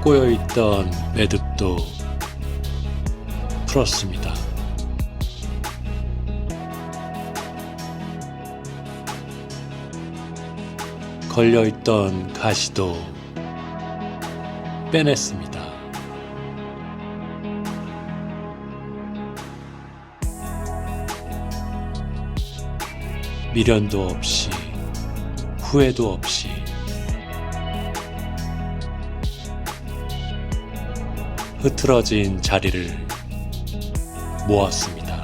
꼬여있던 매듭도 풀었습니다. 걸려있던 가시도 빼냈습니다. 미련도 없이 후회도 없이 흐트러진 자리를 모았습니다.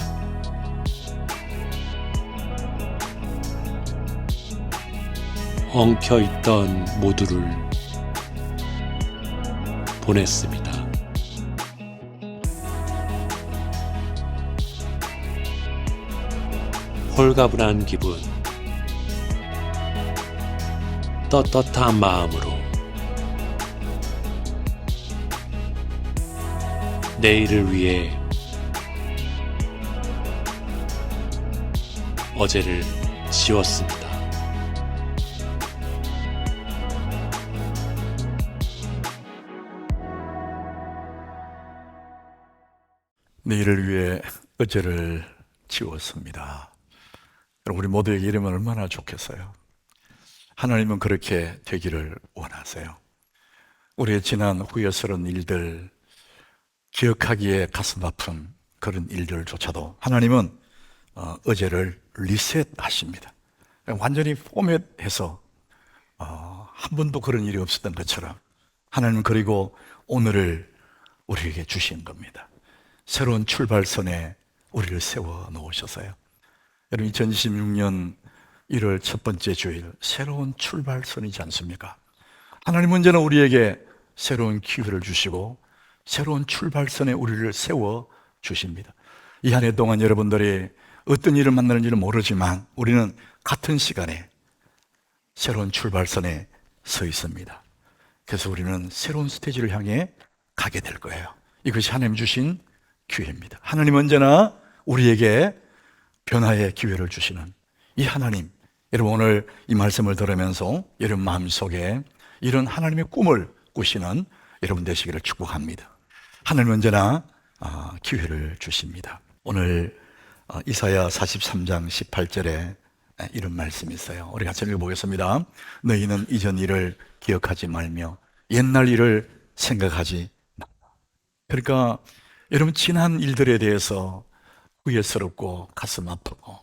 엉켜있던 모두를 보냈습니다. 홀가분한 기분, 떳떳한 마음으로 내일을 위해 어제를 지웠습니다. 내일을 위해 어제를 지웠습니다. 여러분, 우리 모두에게 이러면 얼마나 좋겠어요. 하나님은 그렇게 되기를 원하세요. 우리의 지난 후회스러운 일들, 기억하기에 가슴 아픈 그런 일들조차도 하나님은 어제를 리셋하십니다. 완전히 포맷해서 한 번도 그런 일이 없었던 것처럼 하나님은 그리고 오늘을 우리에게 주신 겁니다. 새로운 출발선에 우리를 세워 놓으셔서요. 여러분, 2026년 1월 첫 번째 주일, 새로운 출발선이지 않습니까? 하나님 언제나 우리에게 새로운 기회를 주시고 새로운 출발선에 우리를 세워 주십니다. 이 한 해 동안 여러분들이 어떤 일을 만나는지는 모르지만 우리는 같은 시간에 새로운 출발선에 서 있습니다. 그래서 우리는 새로운 스테이지를 향해 가게 될 거예요. 이것이 하나님 주신 기회입니다. 하나님 언제나 우리에게 변화의 기회를 주시는 이 하나님, 여러분 오늘 이 말씀을 들으면서 여러분 마음속에 이런 하나님의 꿈을 꾸시는 여러분 되시기를 축복합니다. 하나님 언제나 기회를 주십니다. 오늘 이사야 43장 18절에 이런 말씀이 있어요. 우리 같이 읽어보겠습니다. 너희는 이전 일을 기억하지 말며 옛날 일을 생각하지 말라. 그러니까 여러분 지난 일들에 대해서 후회스럽고 가슴 아프고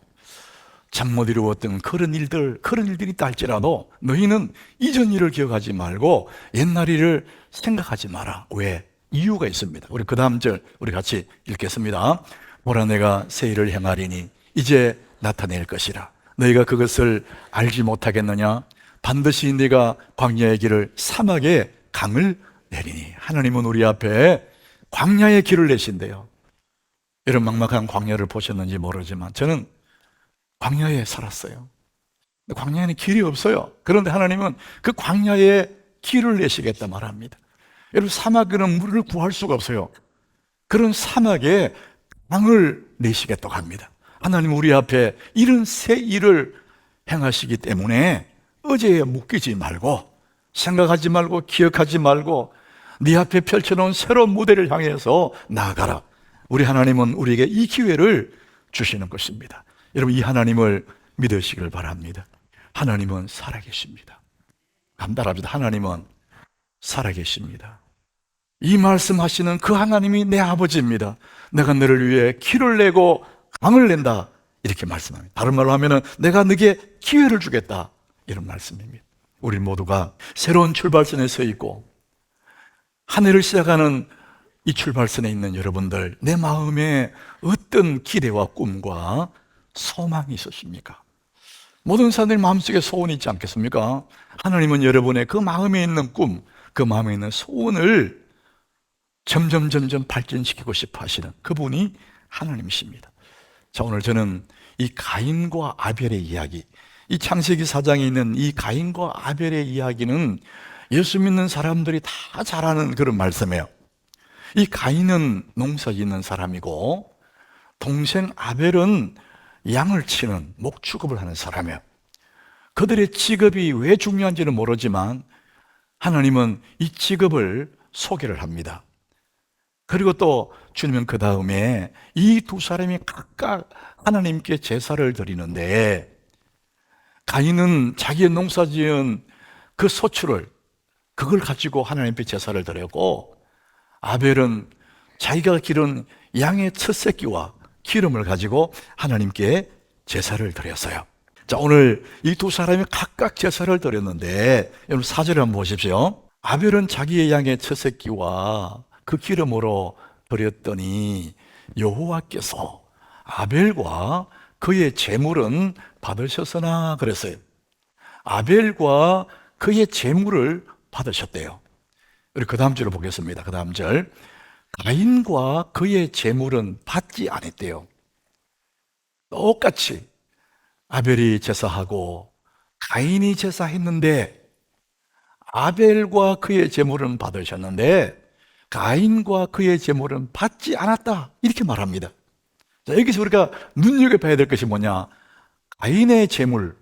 잠 못 이루었던 그런 일들이 있다 할지라도 너희는 이전 일을 기억하지 말고 옛날 일을 생각하지 마라. 왜? 이유가 있습니다. 우리 그 다음 절 우리 같이 읽겠습니다. 보라, 내가 새 일을 행하리니 이제 나타낼 것이라. 너희가 그것을 알지 못하겠느냐? 반드시 네가 광야의 길을 사막에 강을 내리니. 하나님은 우리 앞에 광야의 길을 내신대요. 이런 막막한 광야를 보셨는지 모르지만 저는 광야에 살았어요. 광야에는 길이 없어요. 그런데 하나님은 그 광야에 길을 내시겠다 말합니다. 여러분, 사막에는 물을 구할 수가 없어요. 그런 사막에 강을 내시겠다고 합니다. 하나님 우리 앞에 이런 새 일을 행하시기 때문에 어제에 묶이지 말고 생각하지 말고 기억하지 말고 네 앞에 펼쳐놓은 새로운 무대를 향해서 나아가라. 우리 하나님은 우리에게 이 기회를 주시는 것입니다. 여러분, 이 하나님을 믿으시길 바랍니다. 하나님은 살아계십니다. 감당합니다. 하나님은 살아계십니다. 이 말씀하시는 그 하나님이 내 아버지입니다. 내가 너를 위해 키를 내고 강을 낸다, 이렇게 말씀합니다. 다른 말로 하면 내가 너에게 기회를 주겠다, 이런 말씀입니다. 우리 모두가 새로운 출발선에 서 있고 한 해를 시작하는 이 출발선에 있는 여러분들, 내 마음에 어떤 기대와 꿈과 소망이 있으십니까? 모든 사람들이 마음속에 소원이 있지 않겠습니까? 하나님은 여러분의 그 마음에 있는 꿈, 그 마음에 있는 소원을 점점 발전시키고 싶어 하시는 그분이 하나님이십니다. 자, 오늘 저는 이 가인과 아벨의 이야기, 이 창세기 4장에 있는 이 가인과 아벨의 이야기는 예수 믿는 사람들이 다 잘 아는 그런 말씀이에요. 이 가인은 농사 짓는 사람이고 동생 아벨은 양을 치는 목축업을 하는 사람이에요. 그들의 직업이 왜 중요한지는 모르지만 하나님은 이 직업을 소개를 합니다. 그리고 또 주님은 그 다음에 이 두 사람이 각각 하나님께 제사를 드리는데, 가인은 자기의 농사지은 그 소출을, 그걸 가지고 하나님께 제사를 드렸고, 아벨은 자기가 기른 양의 첫 새끼와 기름을 가지고 하나님께 제사를 드렸어요. 자, 오늘 이 두 사람이 각각 제사를 드렸는데, 여러분 4절을 한번 보십시오. 아벨은 자기의 양의 첫 새끼와 그 기름으로 드렸더니 여호와께서 아벨과 그의 제물은 받으셨으나 그랬어요. 아벨과 그의 제물을 받으셨대요. 우리 그 다음 절을 보겠습니다. 그 다음 절. 가인과 그의 제물은 받지 않았대요. 똑같이 아벨이 제사하고 가인이 제사했는데, 아벨과 그의 제물은 받으셨는데 가인과 그의 제물은 받지 않았다, 이렇게 말합니다. 자, 여기서 우리가 눈여겨봐야 될 것이 뭐냐? 가인의 제물,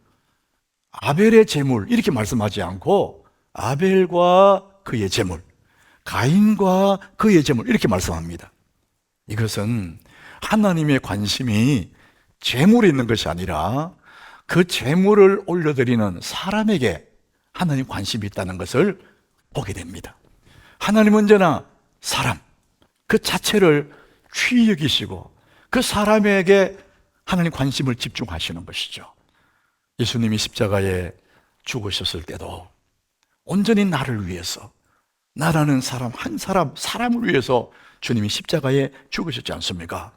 아벨의 제물, 이렇게 말씀하지 않고 아벨과 그의 제물, 가인과 그의 제물, 이렇게 말씀합니다. 이것은 하나님의 관심이 제물에 있는 것이 아니라 그 제물을 올려드리는 사람에게 하나님 관심이 있다는 것을 보게 됩니다. 하나님은 언제나 사람, 그 자체를 귀히 여기시고 그 사람에게 하나님 관심을 집중하시는 것이죠. 예수님이 십자가에 죽으셨을 때도 온전히 나를 위해서, 나라는 사람, 한 사람을 위해서 주님이 십자가에 죽으셨지 않습니까?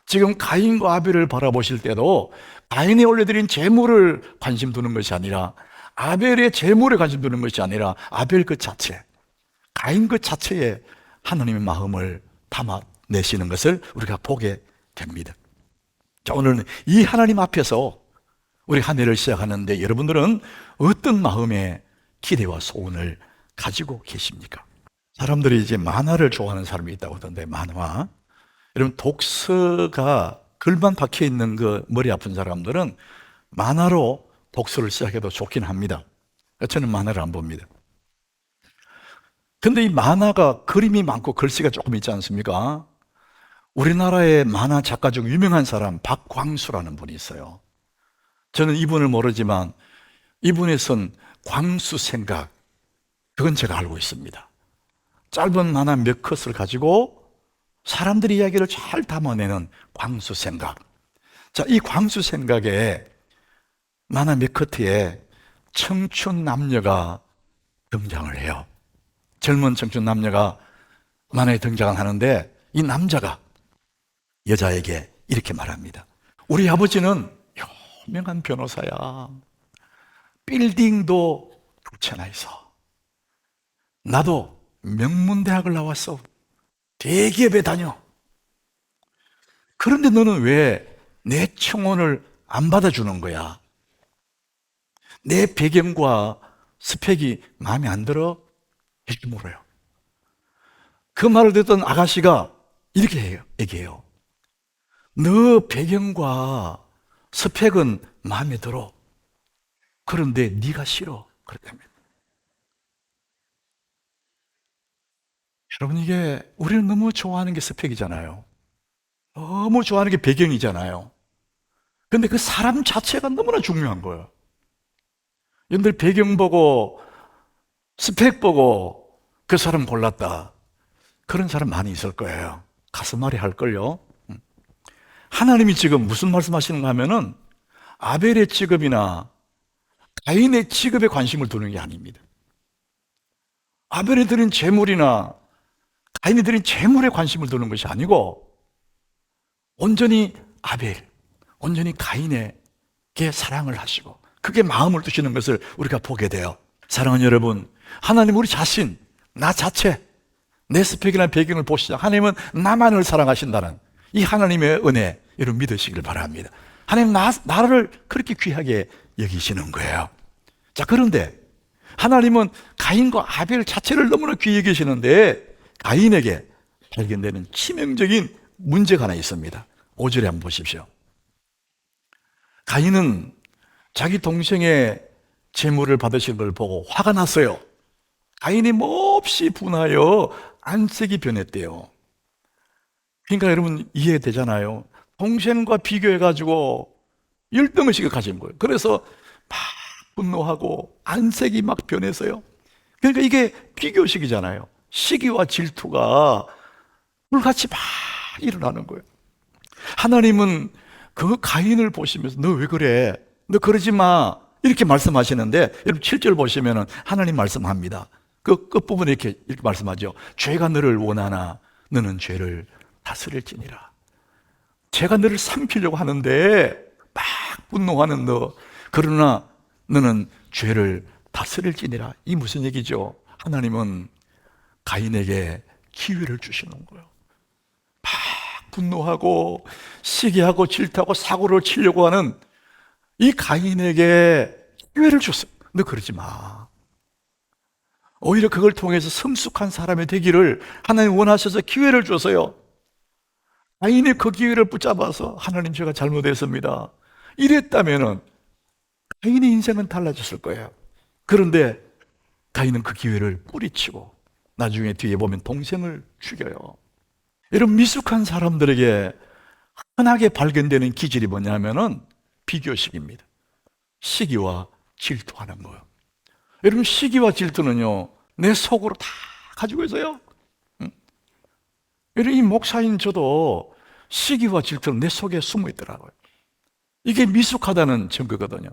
지금 가인과 아벨을 바라보실 때도 가인이 올려드린 제물을 관심 두는 것이 아니라, 아벨의 제물에 관심 두는 것이 아니라 아벨 그 자체, 가인 그 자체에 하나님의 마음을 담아내시는 것을 우리가 보게 됩니다. 자, 오늘은 이 하나님 앞에서 우리 한 해를 시작하는데 여러분들은 어떤 마음의 기대와 소원을 가지고 계십니까? 사람들이 이제 만화를 좋아하는 사람이 있다고 하던데, 만화. 여러분, 독서가 글만 박혀 있는 그 머리 아픈 사람들은 만화로 독서를 시작해도 좋긴 합니다. 저는 만화를 안 봅니다. 근데 이 만화가 그림이 많고 글씨가 조금 있지 않습니까? 우리나라의 만화 작가 중 유명한 사람 박광수라는 분이 있어요. 저는 이분을 모르지만 이분의 쓴 광수생각, 그건 제가 알고 있습니다. 짧은 만화 몇 컷을 가지고 사람들의 이야기를 잘 담아내는 광수생각. 자, 이 광수생각에 만화 몇 컷에 청춘 남녀가 등장을 해요. 젊은 청춘 남녀가 만화에 등장을 하는데, 이 남자가 여자에게 이렇게 말합니다. 우리 아버지는 유명한 변호사야. 빌딩도 두 채나 있어. 나도 명문대학을 나왔어. 대기업에 다녀. 그런데 너는 왜 내 청혼을 안 받아주는 거야? 내 배경과 스펙이 마음에 안 들어? 이렇게 물어요. 그 말을 듣던 아가씨가 이렇게 얘기해요. 너 배경과 스펙은 마음에 들어. 그런데 네가 싫어. 그랬답니다. 여러분, 이게 우리는 너무 좋아하는 게 스펙이잖아요. 너무 좋아하는 게 배경이잖아요. 근데 그 사람 자체가 너무나 중요한 거예요. 여러분들 배경 보고 스펙 보고 그 사람 골랐다, 그런 사람 많이 있을 거예요. 가슴앓이 할걸요. 하나님이 지금 무슨 말씀하시는가 하면은 아벨의 직업이나 가인의 직업에 관심을 두는 게 아닙니다. 아벨이 드린 재물이나 가인이 드린 재물에 관심을 두는 것이 아니고 온전히 아벨, 온전히 가인에게 사랑을 하시고 그게 마음을 두시는 것을 우리가 보게 돼요. 사랑하는 여러분, 하나님 우리 자신, 나 자체, 내 스펙이나 배경을 보시자 하나님은 나만을 사랑하신다는 이 하나님의 은혜, 여러분 믿으시길 바랍니다. 하나님 나를 그렇게 귀하게 여기시는 거예요. 자, 그런데 하나님은 가인과 아벨 자체를 너무나 귀히 여기시는데 가인에게 발견되는 치명적인 문제가 하나 있습니다. 5절에 한번 보십시오. 가인은 자기 동생의 재물을 받으신 걸 보고 화가 났어요. 가인이 몹시 분하여 안색이 변했대요. 그러니까 여러분 이해되잖아요. 동생과 비교해가지고 열등의식을 가진 거예요. 그래서 막 분노하고 안색이 막 변해서요. 그러니까 이게 비교식이잖아요. 시기와 질투가 불같이 막 일어나는 거예요. 하나님은 그 가인을 보시면서 너 왜 그래? 너 그러지 마. 이렇게 말씀하시는데 여러분 7절 보시면 하나님 말씀합니다. 그 끝부분에 이렇게 말씀하죠. 죄가 너를 원하나 너는 죄를 다스릴지니라. 죄가 너를 삼키려고 하는데 막 분노하는 너, 그러나 너는 죄를 다스릴지니라. 이 무슨 얘기죠? 하나님은 가인에게 기회를 주시는 거예요. 막 분노하고 시기하고 질투하고 사고를 치려고 하는 이 가인에게 기회를 줬어요. 너 그러지 마. 오히려 그걸 통해서 성숙한 사람이 되기를 하나님 원하셔서 기회를 줬어요. 가인이 그 기회를 붙잡아서 하나님 제가 잘못했습니다. 이랬다면은 가인의 인생은 달라졌을 거예요. 그런데 가인은 그 기회를 뿌리치고 나중에 뒤에 보면 동생을 죽여요. 이런 미숙한 사람들에게 흔하게 발견되는 기질이 뭐냐면은 비교식입니다. 시기와 질투하는 거예요. 여러분 시기와 질투는요 내 속으로 다 가지고 있어요. 여러분 이 목사인 저도 시기와 질투는 내 속에 숨어 있더라고요. 이게 미숙하다는 증거거든요.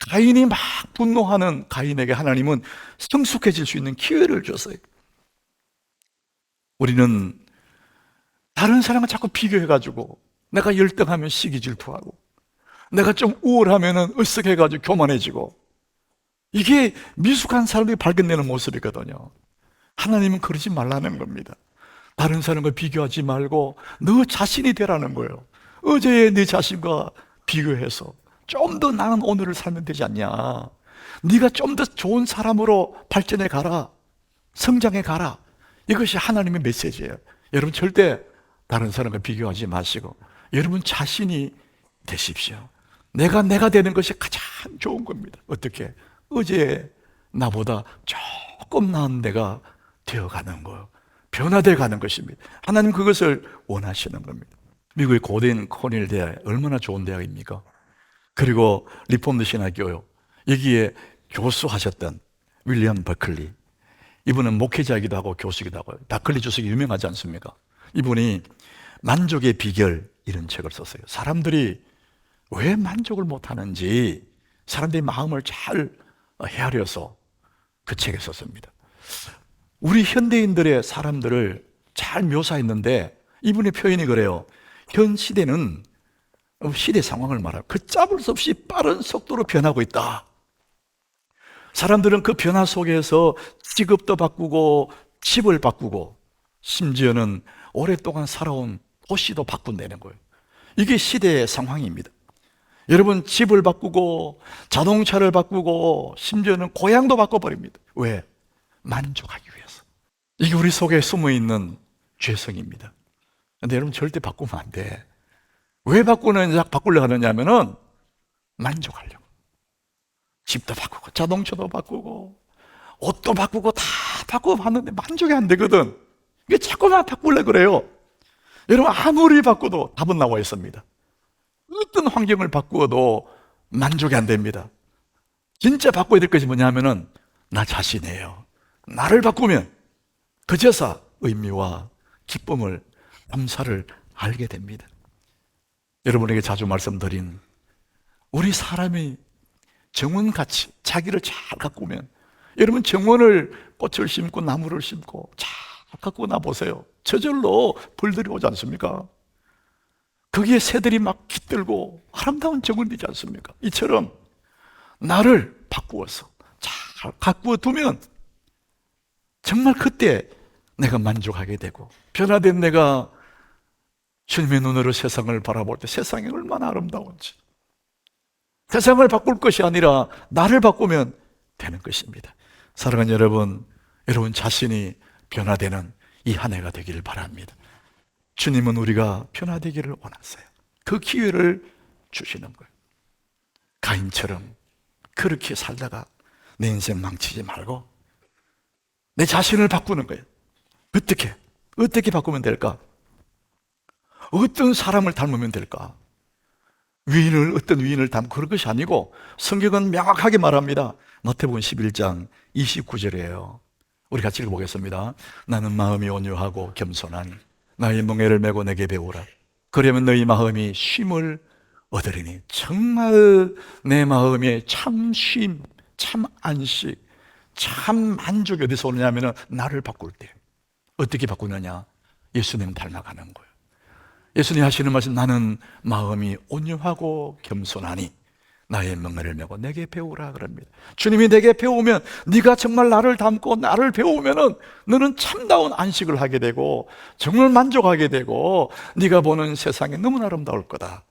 가인이 막 분노하는 가인에게 하나님은 성숙해질 수 있는 기회를 줬어요. 우리는 다른 사람과 자꾸 비교해가지고 내가 열등하면 시기 질투하고 내가 좀 우월하면 으쓱해가지고 교만해지고 이게 미숙한 사람들이 발견되는 모습이거든요. 하나님은 그러지 말라는 겁니다. 다른 사람과 비교하지 말고 너 자신이 되라는 거예요. 어제의 네 자신과 비교해서 좀 더 나은 오늘을 살면 되지 않냐. 네가 좀 더 좋은 사람으로 발전해 가라. 성장해 가라. 이것이 하나님의 메시지예요. 여러분 절대 다른 사람과 비교하지 마시고 여러분 자신이 되십시오. 내가 되는 것이 가장 좋은 겁니다. 어떻게? 어제 나보다 조금 나은 내가 되어가는 거예요. 변화되어 가는 것입니다. 하나님 그것을 원하시는 겁니다. 미국의 고된 코넬 대학 얼마나 좋은 대학입니까? 그리고 리폼드 신학교요. 여기에 교수하셨던 윌리엄 버클리. 이분은 목회자이기도 하고 교수이기도 하고 버클리 주석이 유명하지 않습니까? 이분이 만족의 비결 이런 책을 썼어요. 사람들이 왜 만족을 못하는지 사람들의 마음을 잘 헤아려서 그 책에 썼습니다. 우리 현대인들의 사람들을 잘 묘사했는데 이분의 표현이 그래요. 현 시대는 시대 상황을 말하고 걷잡을 수 없이 빠른 속도로 변하고 있다. 사람들은 그 변화 속에서 직업도 바꾸고 집을 바꾸고 심지어는 오랫동안 살아온 도시도 바꾼다는 거예요. 이게 시대의 상황입니다. 여러분 집을 바꾸고 자동차를 바꾸고 심지어는 고향도 바꿔버립니다. 왜? 만족하기 위해서. 이게 우리 속에 숨어있는 죄성입니다. 근데 여러분 절대 바꾸면 안 돼. 왜 바꾸려고 하느냐면은 만족하려고. 집도 바꾸고 자동차도 바꾸고 옷도 바꾸고 다 바꾸고 봤는데 만족이 안 되거든. 이게 자꾸만 바꾸려고 그래요. 여러분 아무리 바꿔도 답은 나와 있습니다. 어떤 환경을 바꾸어도 만족이 안 됩니다. 진짜 바꿔야 될 것이 뭐냐면은 나 자신이에요. 나를 바꾸면 그제서 의미와 기쁨을 감사를 알게 됩니다. 여러분에게 자주 말씀드린 우리 사람이 정원같이 자기를 잘 가꾸면 여러분 정원을 꽃을 심고 나무를 심고 잘 가꾸고 나보세요. 저절로 벌들이 오지 않습니까? 거기에 새들이 막 깃들고 아름다운 정원이 되지 않습니까? 이처럼 나를 바꾸어서 잘 가꾸어 두면 정말 그때 내가 만족하게 되고 변화된 내가 주님의 눈으로 세상을 바라볼 때 세상이 얼마나 아름다운지 세상을 바꿀 것이 아니라 나를 바꾸면 되는 것입니다. 사랑하는 여러분, 여러분 자신이 변화되는 이 한 해가 되기를 바랍니다. 주님은 우리가 변화되기를 원하세요. 그 기회를 주시는 거예요. 가인처럼 그렇게 살다가 내 인생 망치지 말고 내 자신을 바꾸는 거예요. 어떻게 바꾸면 될까? 어떤 사람을 닮으면 될까? 어떤 위인을 닮고 그런 것이 아니고 성경은 명확하게 말합니다. 마태복음 11장 29절이에요. 우리 같이 읽어보겠습니다. 나는 마음이 온유하고 겸손하니 나의 멍에를 메고 내게 배우라. 그러면 너희 마음이 쉼을 얻으리니. 정말 내 마음에 참 쉼, 참 안식, 참 만족이 어디서 오느냐면 나를 바꿀 때. 어떻게 바꾸느냐? 예수님 닮아가는 거예요. 예수님 하시는 말씀, 나는 마음이 온유하고 겸손하니 나의 멍에를 메고 내게 배우라 그럽니다. 주님이 내게 배우면, 네가 정말 나를 닮고 나를 배우면은 너는 참다운 안식을 하게 되고 정말 만족하게 되고 네가 보는 세상이 너무나 아름다울 거다.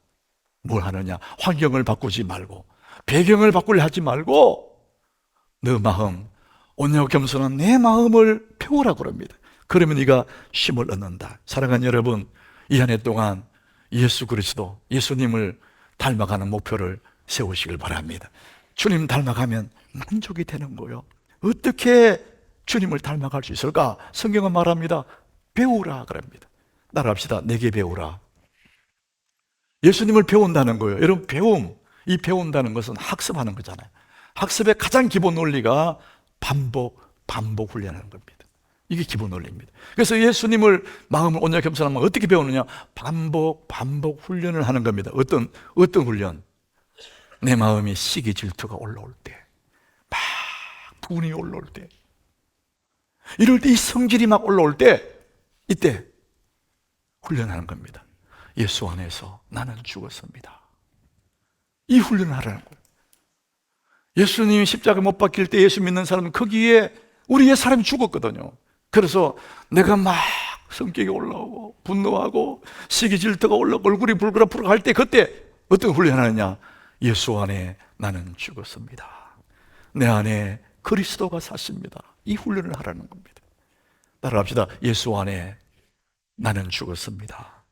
뭘 하느냐? 환경을 바꾸지 말고 배경을 바꾸려 하지 말고 너 마음, 온유하고 겸손한 내 마음을 배우라 그럽니다. 그러면 네가 쉼을 얻는다. 사랑하는 여러분, 이 한 해 동안 예수 그리스도, 예수님을 닮아가는 목표를 세우시길 바랍니다. 주님 닮아가면 만족이 되는 거예요. 어떻게 주님을 닮아갈 수 있을까? 성경은 말합니다. 배우라 그럽니다. 따라합시다. 내게 배우라. 예수님을 배운다는 거예요. 여러분, 이 배운다는 것은 학습하는 거잖아요. 학습의 가장 기본 논리가 반복 훈련하는 겁니다. 이게 기본 논리입니다. 그래서 예수님을 마음을 온유하게 겸손하면 어떻게 배우느냐? 반복 훈련을 하는 겁니다. 어떤 훈련? 내 마음이 시기 질투가 올라올 때, 막 분이 올라올 때, 이럴 때 이 성질이 막 올라올 때, 이때 훈련하는 겁니다. 예수 안에서 나는 죽었습니다. 이 훈련을 하라는 거예요. 예수님이 십자가 못 박힐 때 예수 믿는 사람은 거기에 우리의 사람이 죽었거든요. 그래서 내가 막 성격이 올라오고 분노하고 시기 질투가 올라오고 얼굴이 불그락불그락 할 때 그때 어떤 훈련하느냐? 예수 안에 나는 죽었습니다. 내 안에 그리스도가 사십니다. 이 훈련을 하라는 겁니다. 따라합시다. 예수 안에 나는 죽었습니다.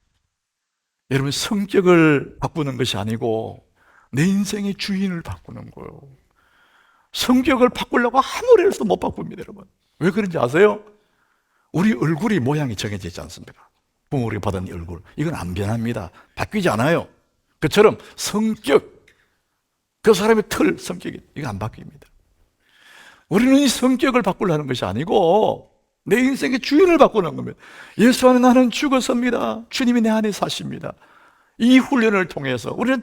여러분, 성격을 바꾸는 것이 아니고 내 인생의 주인을 바꾸는 거예요. 성격을 바꾸려고 아무리 해도 못 바꿉니다, 여러분. 왜 그런지 아세요? 우리 얼굴이 모양이 정해져 있지 않습니까? 부모에게 받은 얼굴, 이건 안 변합니다. 바뀌지 않아요. 그처럼 성격, 그 사람의 성격이 이거 안 바뀝니다. 우리는 이 성격을 바꾸려는 것이 아니고 내 인생의 주인을 바꾸는 겁니다. 예수 안에 나는 죽었습니다. 주님이 내 안에 사십니다. 이 훈련을 통해서 우리는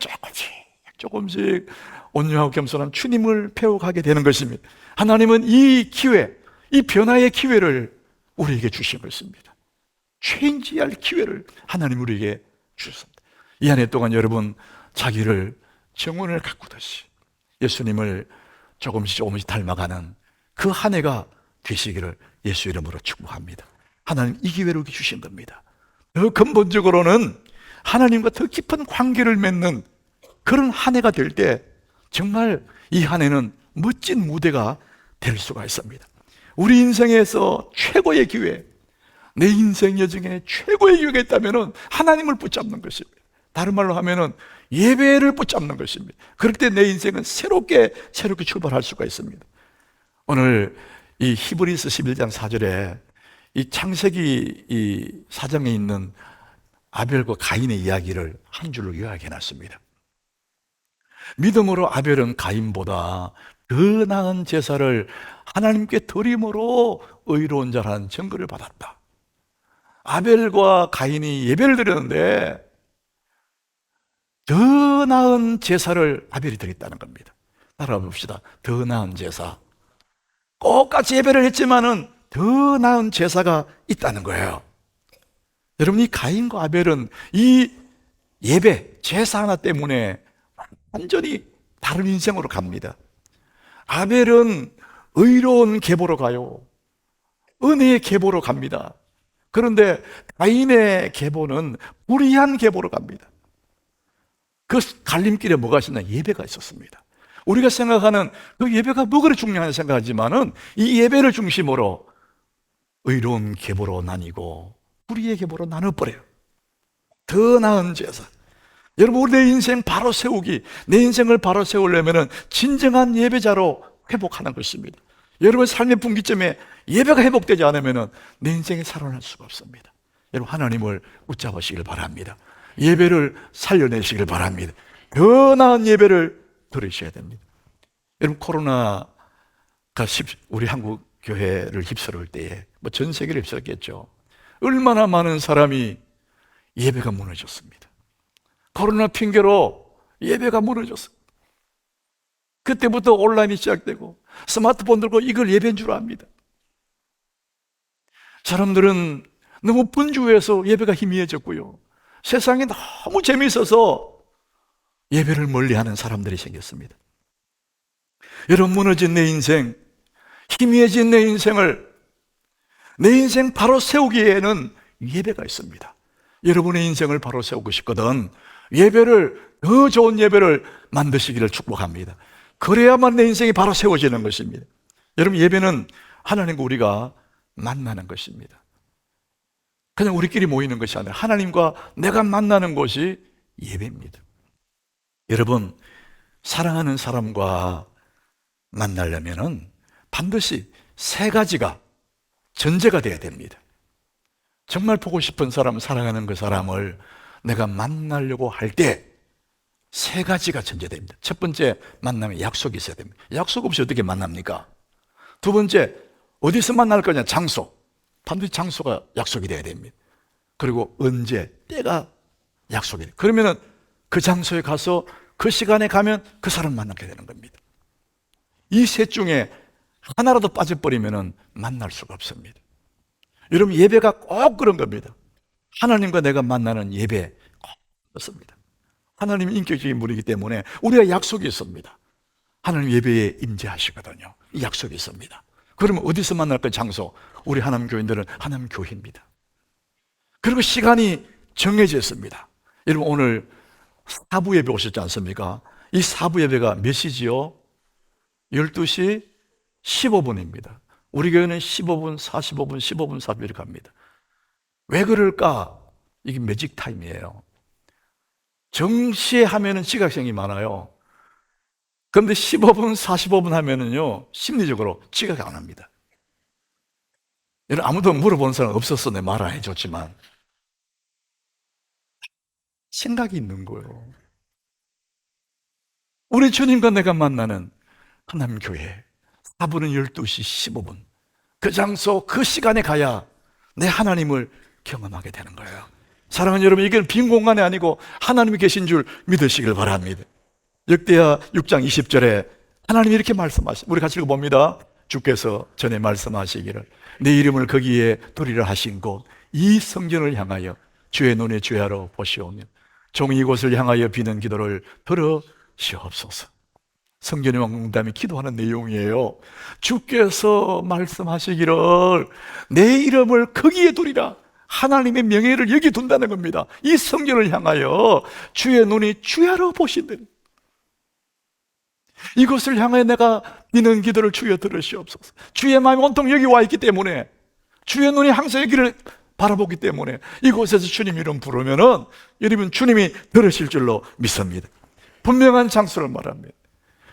조금씩 온유하고 겸손한 주님을 배워가게 되는 것입니다. 하나님은 이 기회, 이 변화의 기회를 우리에게 주신 것입니다. 체인지할 기회를 하나님 우리에게 주셨습니다. 이 한 해 동안 여러분, 자기를 정원을 가꾸듯이 예수님을 조금씩 닮아가는 그 한 해가 되시기를 예수 이름으로 축복합니다. 하나님 이 기회를 주신 겁니다. 더 근본적으로는 하나님과 더 깊은 관계를 맺는 그런 한 해가 될 때 정말 이 한 해는 멋진 무대가 될 수가 있습니다. 우리 인생에서 최고의 기회, 내 인생 여정에 최고의 기회가 있다면 하나님을 붙잡는 것입니다. 다른 말로 하면 예배를 붙잡는 것입니다. 그럴 때 내 인생은 새롭게 출발할 수가 있습니다. 오늘 이 히브리서 11장 4절에 이 창세기 이 사장에 있는 아벨과 가인의 이야기를 한 줄로 요약해 놨습니다. 믿음으로 아벨은 가인보다 더 나은 제사를 하나님께 드림으로 의로운 자라는 증거를 받았다. 아벨과 가인이 예배를 드렸는데 더 나은 제사를 아벨이 드렸다는 겁니다. 따라가 봅시다. 더 나은 제사. 똑같이 예배를 했지만은 더 나은 제사가 있다는 거예요. 여러분, 이 가인과 아벨은 이 예배, 제사 하나 때문에 완전히 다른 인생으로 갑니다. 아벨은 의로운 계보로 가요. 은혜의 계보로 갑니다. 그런데 가인의 계보는 불의한 계보로 갑니다. 그 갈림길에 뭐가 있었나? 예배가 있었습니다. 우리가 생각하는 그 예배가 뭐 그리 중요하냐 생각하지만은 이 예배를 중심으로 의로운 계보로 나뉘고 불의의 계보로 나눠버려요. 더 나은 제사. 여러분, 우리 내 인생 바로 세우기, 내 인생을 바로 세우려면은 진정한 예배자로 회복하는 것입니다. 여러분 삶의 분기점에 예배가 회복되지 않으면 내 인생이 살아날 수가 없습니다. 여러분 하나님을 붙잡으시길 바랍니다. 예배를 살려내시길 바랍니다. 더 나은 예배를 드리셔야 됩니다. 여러분 코로나가 우리 한국 교회를 휩쓸을 때에 전 세계를 휩쓸었겠죠. 얼마나 많은 사람이 예배가 무너졌습니다. 코로나 핑계로 예배가 무너졌습니다. 그때부터 온라인이 시작되고 스마트폰 들고 이걸 예배인 줄 압니다. 사람들은 너무 분주해서 예배가 희미해졌고요. 세상이 너무 재미있어서 예배를 멀리하는 사람들이 생겼습니다. 여러분 무너진 내 인생, 희미해진 내 인생을 내 인생 바로 세우기에는 예배가 있습니다. 여러분의 인생을 바로 세우고 싶거든 예배를 더 좋은 예배를 만드시기를 축복합니다. 그래야만 내 인생이 바로 세워지는 것입니다. 여러분 예배는 하나님과 우리가 만나는 것입니다. 그냥 우리끼리 모이는 것이 아니라 하나님과 내가 만나는 것이 예배입니다. 여러분 사랑하는 사람과 만나려면 반드시 세 가지가 전제가 돼야 됩니다. 정말 보고 싶은 사람, 사랑하는 그 사람을 내가 만나려고 할 때 세 가지가 전제됩니다. 첫 번째, 만나면 약속이 있어야 됩니다. 약속 없이 어떻게 만납니까? 두 번째, 어디서 만날 거냐? 장소. 반드시 장소가 약속이 돼야 됩니다. 그리고 언제, 때가 약속이 돼요. 그러면 그 장소에 가서 그 시간에 가면 그 사람 만나게 되는 겁니다. 이 셋 중에 하나라도 빠져버리면 만날 수가 없습니다. 여러분 예배가 꼭 그런 겁니다. 하나님과 내가 만나는 예배 꼭 그렇습니다. 하나님이 인격적인 분이기 때문에 우리가 약속이 있습니다. 하나님 예배에 임재하시거든요. 이 약속이 있습니다. 그러면 어디서 만날 까 장소? 우리 하나님 교인들은 하나님 교회입니다. 그리고 시간이 정해져 있습니다. 여러분 오늘 사부 예배 오셨지 않습니까? 이 사부 예배가 몇 시지요? 12시 15분입니다. 우리 교회는 15분, 45분, 15분, 40분 이렇게 갑니다. 왜 그럴까? 이게 매직 타임이에요. 정시에 하면은 지각생이 많아요. 그런데 15분, 45분 하면은요, 심리적으로 지각이 안 합니다. 여러분, 아무도 물어본 사람 없었어. 내 말 안 해줬지만. 생각이 있는 거예요. 우리 주님과 내가 만나는 하나님 교회. 4분은 12시 15분. 그 장소, 그 시간에 가야 내 하나님을 경험하게 되는 거예요. 사랑하는 여러분, 이건 빈 공간이 아니고 하나님이 계신 줄 믿으시길 바랍니다. 역대하 6장 20절에 하나님이 이렇게 말씀하십니다. 우리 같이 읽어봅니다. 주께서 전에 말씀하시기를 내 이름을 거기에 두리라 하신 곳 이 성전을 향하여 주의 눈에 주야로 보시오며 종이 이곳을 향하여 비는 기도를 들으시옵소서. 성전의 왕궁담이 기도하는 내용이에요. 주께서 말씀하시기를 내 이름을 거기에 두리라. 하나님의 명예를 여기 둔다는 겁니다. 이 성전을 향하여 주의 눈이 주야로 보신다니. 이것을 향하여 내가 비는 기도를 주여 들으시옵소서. 주의 마음이 온통 여기 와 있기 때문에 주의 눈이 항상 여기를 바라보기 때문에 이곳에서 주님 이름 부르면은 여러분 주님이 들으실 줄로 믿습니다. 분명한 장소를 말합니다.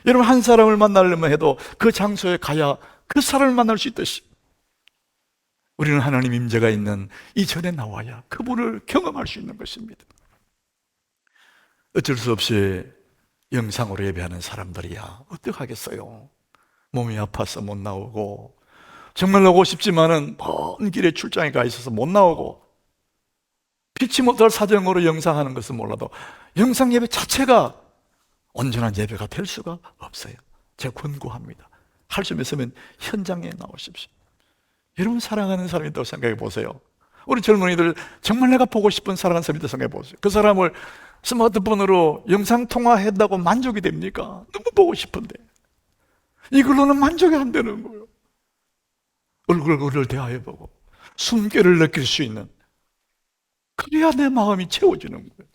여러분 한 사람을 만나려면 해도 그 장소에 가야 그 사람을 만날 수 있듯이 우리는 하나님 임재가 있는 이 전에 나와야 그분을 경험할 수 있는 것입니다. 어쩔 수 없이 영상으로 예배하는 사람들이야 어떡하겠어요. 몸이 아파서 못 나오고 정말 오고 싶지만은 먼 길에 출장에 가 있어서 못 나오고 피치 못할 사정으로 영상하는 것은 몰라도 영상 예배 자체가 온전한 예배가 될 수가 없어요. 제가 권고합니다. 할 수 있으면 현장에 나오십시오. 여러분 사랑하는 사람이 있다고 생각해 보세요. 우리 젊은이들 정말 내가 보고 싶은 사랑하는 사람이 있다고 생각해 보세요. 그 사람을 스마트폰으로 영상통화한다고 만족이 됩니까? 너무 보고 싶은데 이걸로는 만족이 안 되는 거예요. 얼굴을 대하여 보고 숨결을 느낄 수 있는, 그래야 내 마음이 채워지는 거예요.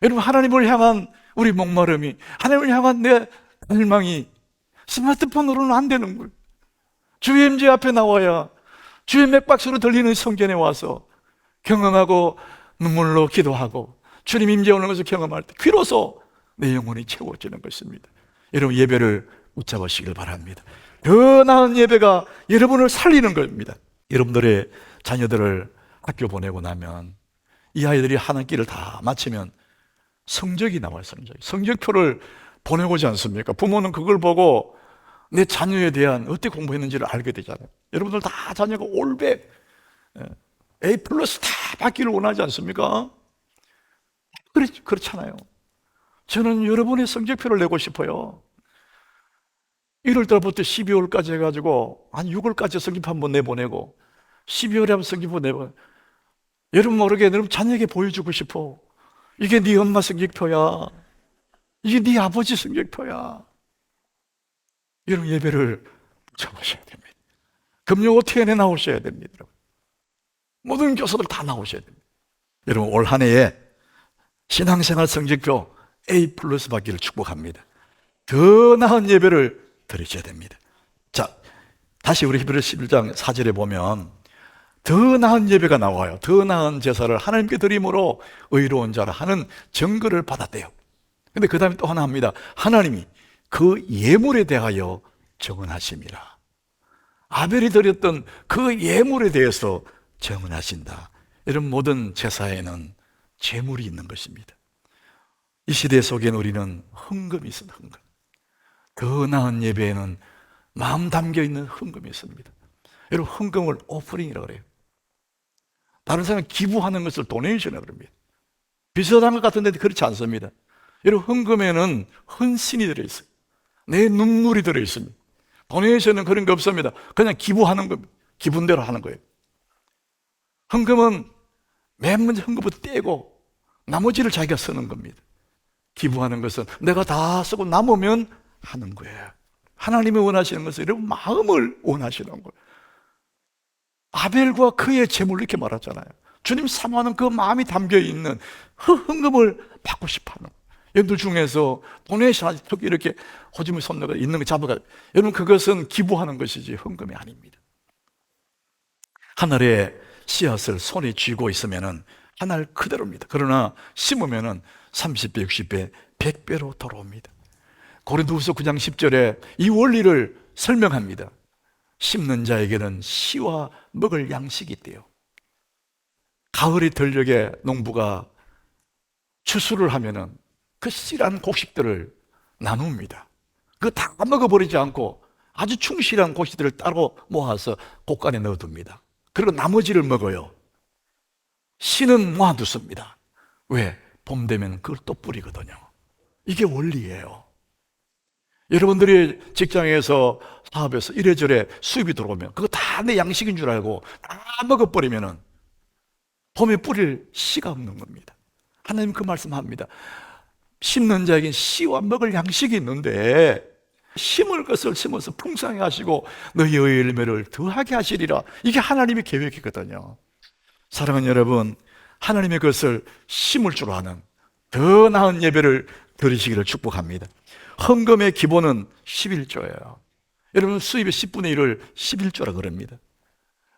여러분 하나님을 향한 우리 목마름이, 하나님을 향한 내 갈망이 스마트폰으로는 안 되는 거예요. 주의 임재 앞에 나와야 주의 맥박수로 들리는 성전에 와서 경험하고 눈물로 기도하고 주님 임재 오는 것을 경험할 때 비로소 내 영혼이 채워지는 것입니다. 여러분 예배를 붙잡으시길 바랍니다. 더 나은 예배가 여러분을 살리는 겁니다. 여러분들의 자녀들을 학교 보내고 나면 이 아이들이 하는 길을 다 마치면 성적이 나와요. 성적표를 보내고지 않습니까? 부모는 그걸 보고 내 자녀에 대한 어떻게 공부했는지를 알게 되잖아요. 여러분들 다 자녀가 올백 A 플러스 다 받기를 원하지 않습니까? 그렇잖아요. 저는 여러분의 성적표를 내고 싶어요. 1월달부터 12월까지 해가지고 한 6월까지 성적표 한번 내보내고 12월에 한번 성적표 내보내고 여러분 모르게 여러분 자녀에게 보여주고 싶어. 이게 네 엄마 성적표야. 이게 네 아버지 성적표야. 여러분 예배를 붙잡으셔야 됩니다. 금요 OTN에 나오셔야 됩니다. 모든 교사들 다 나오셔야 됩니다. 여러분 올 한 해에 신앙생활 성적표 A 플러스 받기를 축복합니다. 더 나은 예배를 드리셔야 됩니다. 자, 다시 우리 히브리서 11장 4절에 보면 더 나은 예배가 나와요. 더 나은 제사를 하나님께 드림으로 의로운 자라 하는 증거를 받았대요. 근데 그 다음에 또 하나 합니다. 하나님이 그 예물에 대하여 정언하심이라. 아벨이 드렸던 그 예물에 대해서 정언하신다. 이런 모든 제사에는 제물이 있는 것입니다. 이 시대 속에는 우리는 헌금이 있습니다. 헌금. 더 나은 예배에는 마음 담겨있는 헌금이 있습니다. 여러분 헌금을 오프링이라고 그래요. 다른 사람이 기부하는 것을 도네이션이라고 합니다. 비슷한 것 같은데 그렇지 않습니다. 여러분 헌금에는 헌신이 들어있어요. 내 눈물이 들어있습니다. 도네이션은 그런 거 없습니다. 그냥 기부하는 겁니다. 기분대로 하는 거예요. 헌금은 맨 먼저 헌금부터 떼고 나머지를 자기가 쓰는 겁니다. 기부하는 것은 내가 다 쓰고 남으면 하는 거예요. 하나님이 원하시는 것은 여러분 마음을 원하시는 거예요. 아벨과 그의 재물 이렇게 말하잖아요. 주님 사모하는 그 마음이 담겨있는 헌금을 받고 싶어하는 거예요. 여러분들 중에서 도네이션 특히 이렇게 호주머니 손넣어 있는 거 잡아가 여러분 그것은 기부하는 것이지 헌금이 아닙니다. 하늘에 씨앗을 손에 쥐고 있으면은 하늘 그대로입니다. 그러나 심으면은 30배, 60배, 100배로 돌아옵니다. 고린도후서 9장 10절에 이 원리를 설명합니다. 심는 자에게는 씨와 먹을 양식이 있대요. 가을이 들녘에 농부가 추수를 하면은 그 씨란 곡식들을 나눕니다. 그거 다 먹어버리지 않고 아주 충실한 곡식들을 따로 모아서 곡간에 넣어둡니다. 그리고 나머지를 먹어요. 씨는 모아두습니다. 왜? 봄 되면 그걸 또 뿌리거든요. 이게 원리예요. 여러분들이 직장에서 사업에서 이래저래 수입이 들어오면 그거 다 내 양식인 줄 알고 다 먹어버리면은 봄에 뿌릴 씨가 없는 겁니다. 하나님 그 말씀합니다. 심는 자에겐 씨와 먹을 양식이 있는데 심을 것을 심어서 풍성하게 하시고 너희의 열매를 더하게 하시리라. 이게 하나님의 계획이거든요. 사랑하는 여러분, 하나님의 것을 심을 줄 아는 더 나은 예배를 드리시기를 축복합니다. 헌금의 기본은 11조예요. 여러분 수입의 10분의 1을 11조라 그럽니다.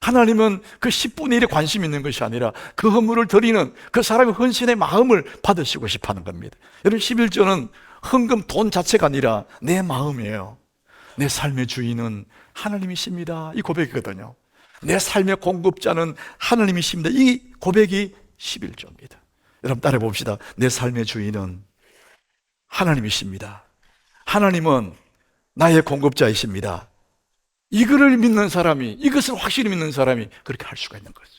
하나님은 그 10분의 1에 관심 있는 것이 아니라 그 헌물을 드리는 그 사람의 헌신의 마음을 받으시고 싶어하는 겁니다. 여러분 11조는 헌금 돈 자체가 아니라 내 마음이에요. 내 삶의 주인은 하나님이십니다. 이 고백이거든요. 내 삶의 공급자는 하나님이십니다. 이 고백이 11조입니다. 여러분 따라해 봅시다. 내 삶의 주인은 하나님이십니다. 하나님은 나의 공급자이십니다. 이거를 믿는 사람이, 이것을 확실히 믿는 사람이 그렇게 할 수가 있는 거죠.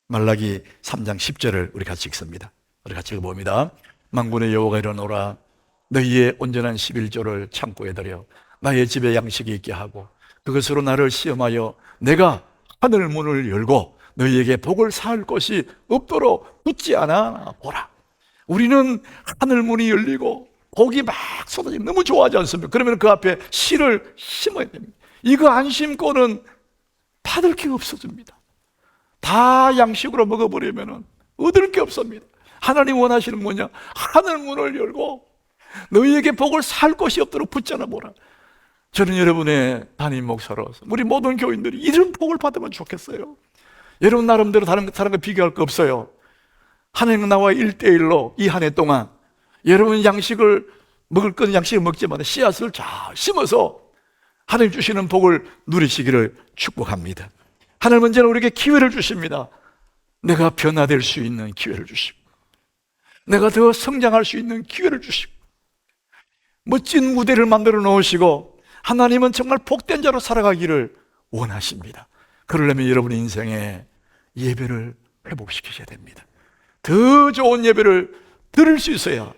말라기 3장 10절을 우리 같이 읽습니다. 우리 같이 읽어봅니다. 만군의 여호와가 이르노라 너희의 온전한 11조를 창고에 들여 나의 집에 양식이 있게 하고 그것으로 나를 시험하여 내가 하늘 문을 열고 너희에게 복을 쌓을 것이 없도록 붙지 않아 보라. 우리는 하늘 문이 열리고 복이 막 쏟아지면 너무 좋아하지 않습니까? 그러면 그 앞에 씨를 심어야 됩니다. 이거 안 심고는 받을 게 없어집니다. 다 양식으로 먹어버리면 얻을 게 없습니다. 하나님 원하시는 뭐냐? 하늘 문을 열고 너희에게 복을 살 것이 없도록 붙잖아 보라. 저는 여러분의 담임 목사로서 우리 모든 교인들이 이런 복을 받으면 좋겠어요. 여러분 나름대로 다른 사람과 비교할 거 없어요. 하나님 나와 1대1로 이 한 해 동안 여러분 양식을 먹을 건 양식을 먹지만 씨앗을 잘 심어서 하나님 주시는 복을 누리시기를 축복합니다. 하나님 언제나 우리에게 기회를 주십니다. 내가 변화될 수 있는 기회를 주시고, 내가 더 성장할 수 있는 기회를 주시고, 멋진 무대를 만들어 놓으시고, 하나님은 정말 복된 자로 살아가기를 원하십니다. 그러려면 여러분의 인생에 예배를 회복시키셔야 됩니다. 더 좋은 예배를 들을 수 있어야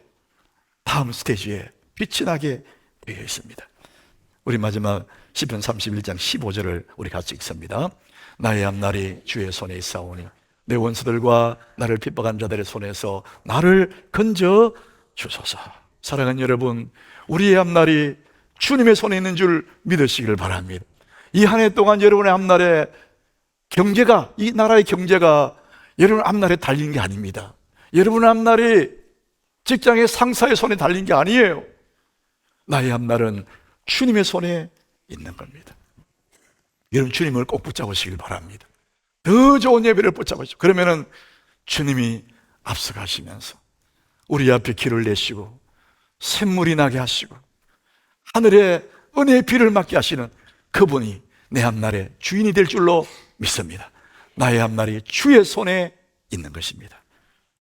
다음 스테이지에 빛이 나게 되어 있습니다. 우리 마지막 시편 31장 15절을 우리 같이 읽습니다. 나의 앞날이 주의 손에 있사오니 내 원수들과 나를 핍박한 자들의 손에서 나를 건져 주소서. 사랑하는 여러분, 우리의 앞날이 주님의 손에 있는 줄 믿으시길 바랍니다. 이 한 해 동안 여러분의 앞날에 경제가, 이 나라의 경제가 여러분 앞날에 달린 게 아닙니다. 여러분의 앞날이 직장의 상사의 손에 달린 게 아니에요. 나의 앞날은 주님의 손에 있는 겁니다. 여러분 주님을 꼭 붙잡으시길 바랍니다. 더 좋은 예배를 붙잡으시고, 그러면은 주님이 앞서가시면서 우리 앞에 길을 내시고 샘물이 나게 하시고 하늘에 은혜의 비를 맞게 하시는 그분이 내 앞날의 주인이 될 줄로 믿습니다. 나의 앞날이 주의 손에 있는 것입니다.